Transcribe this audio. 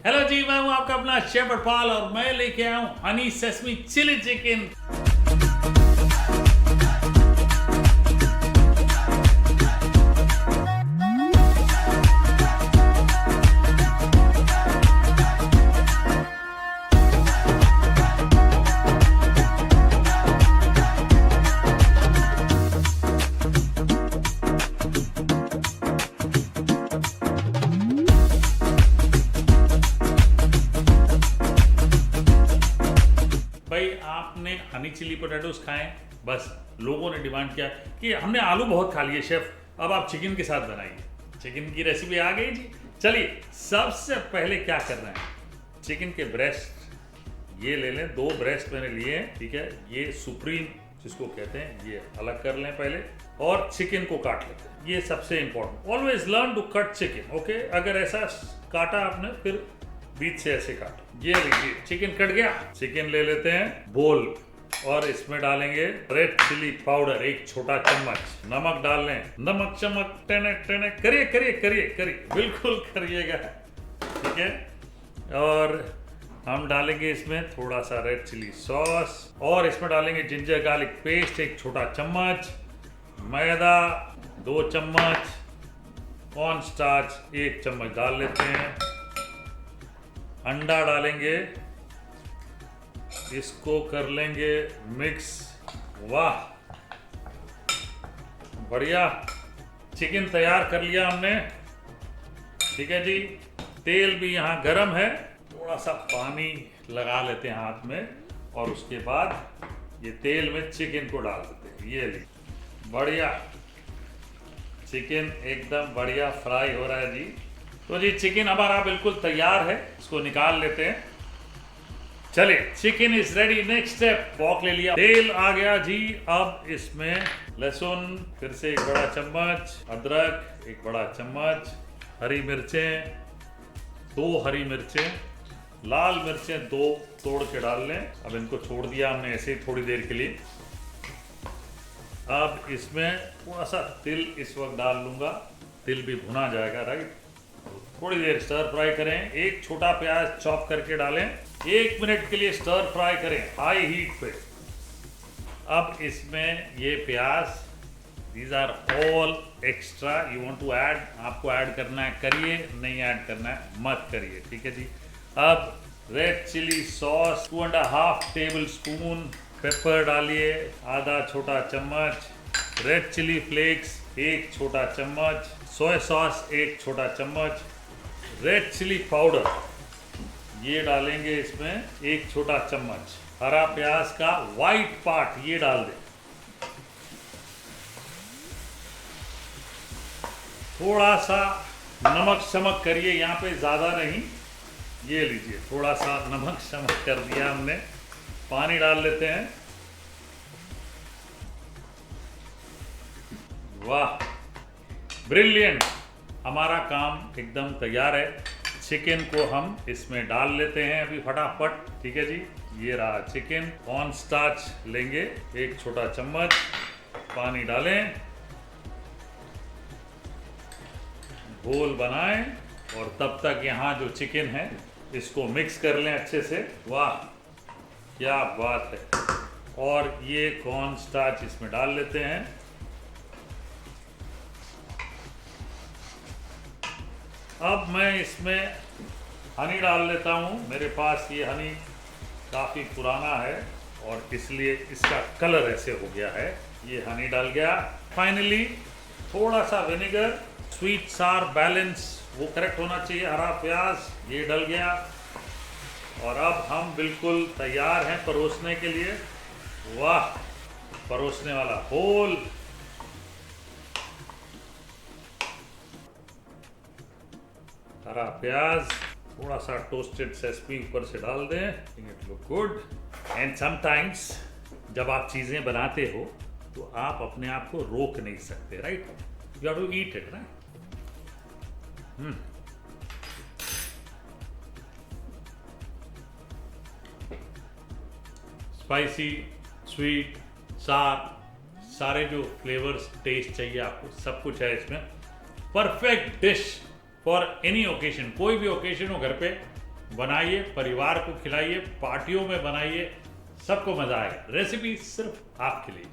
Hello जी, मैं हूं आपका अपना शेफ अरपाल और मैं लेके आया हूं हनी सेसमी चिली चिकन। भाई आपने हनी चिली पोटैटोज खाए, बस लोगों ने डिमांड किया कि हमने आलू बहुत खा लिए शेफ, अब आप चिकन के साथ बनाइए। चिकन की रेसिपी आ गई जी। चलिए सबसे पहले क्या करना है, चिकन के ब्रेस्ट ये ले लें, 2 ब्रेस्ट मैंने लिए हैं, ठीक है। ये सुप्रीम जिसको कहते हैं ये अलग कर लें पहले, और चिकन को काट लेते हैं। ये सबसे important, always learn to cut chicken, okay. अगर ऐसा काटा आपने फिर बीच से ऐसे काटो। ये लीजिए चिकन कट गया। चिकन ले लेते हैं बोल और इसमें डालेंगे रेड चिली पाउडर 1 छोटा चम्मच, नमक डाल लें, नमक चमक टेने टेने करिए करिए करिए करिए, बिल्कुल करिएगा, ठीक है। और हम डालेंगे इसमें थोड़ा सा रेड चिली सॉस और इसमें डालेंगे जिंजर गार्लिक पेस्ट 1 छोटा चम्मच, मैदा 2 चम्मच, कॉर्न स्टार्च 1 चम्मच डाल लेते हैं, अंडा डालेंगे, इसको कर लेंगे मिक्स। वाह बढ़िया, चिकन तैयार कर लिया हमने, ठीक है जी। तेल भी यहाँ गरम है, थोड़ा सा पानी लगा लेते हैं हाथ में और उसके बाद ये तेल में चिकन को डाल देते हैं। ये ली बढ़िया, चिकन एकदम बढ़िया फ्राई हो रहा है जी। तो जी चिकन हमारा बिल्कुल तैयार है, इसको निकाल लेते हैं। चलिए chicken is ready. Next step, pock ले लिया, तेल आ गया जी। अब इसमें लहसुन फिर से 1 बड़ा चम्मच, अदरक 1 बड़ा चम्मच, हरी मिर्चें 2 हरी मिर्चें, लाल मिर्चें 2 तोड़ के डाल लें। अब इनको छोड़ दिया हमने ऐसे ही थोड़ी देर के लिए। अब इसमें थोड़ा सा तिल इस वक्त डाल लूंगा, तिल भी भुना जाएगा, राइट। थोड़ी देर स्टर फ्राई करें। 1 छोटा प्याज चॉप करके डालें, 1 मिनट के लिए स्टर फ्राई करें हाई हीट पे। अब इसमें ये प्याज, these are all extra, you want to add, आपको ऐड करना है करिए, नहीं ऐड करना है मत करिए, ठीक है जी। अब red chilli sauce 2.5 tablespoon, pepper डालिए आधा छोटा चम्मच, रेड चिली फ्लेक्स 1 छोटा चम्मच, सोया सॉस 1 छोटा चम्मच, रेड चिली पाउडर ये डालेंगे इसमें 1 छोटा चम्मच, हरा प्याज का वाइट पार्ट ये डाल दें, थोड़ा सा नमक शमक करिए, यहाँ पे ज़्यादा नहीं, ये लीजिए थोड़ा सा नमक शमक कर दिया हमने। पानी डाल लेते हैं। वाह ब्रिलियंट, हमारा काम एकदम तैयार है। चिकन को हम इसमें डाल लेते हैं अभी फटाफट, ठीक है जी। ये रहा चिकन। कॉर्न स्टार्च लेंगे 1 छोटा चम्मच, पानी डालें, घोल बनाएं और तब तक यहाँ जो चिकन है इसको मिक्स कर लें अच्छे से। वाह क्या बात है। और ये कॉर्न स्टार्च इसमें डाल लेते हैं। अब मैं इसमें हनी डाल लेता हूँ। मेरे पास ये हनी काफ़ी पुराना है और इसलिए इसका कलर ऐसे हो गया है। ये हनी डाल गया। फाइनली थोड़ा सा विनेगर, स्वीट सार बैलेंस वो करेक्ट होना चाहिए। हरा प्याज ये डल गया और अब हम बिल्कुल तैयार हैं परोसने के लिए। वाह परोसने वाला होल, हरा प्याज, थोड़ा सा टोस्टेड सेसमी ऊपर से डाल दें। It look good. And sometimes जब आप चीज़ें बनाते हो तो आप अपने आप को रोक नहीं सकते, right. You have to eat it, right. Spicy, sweet, सारे जो फ्लेवर्स टेस्ट चाहिए आपको सब कुछ है इसमें। Perfect dish for any occasion, कोई भी ओकेजन हो घर पे बनाइए, परिवार को खिलाइए, पार्टियों में बनाइए, सबको मजा आएगा। रेसिपी सिर्फ आपके लिए।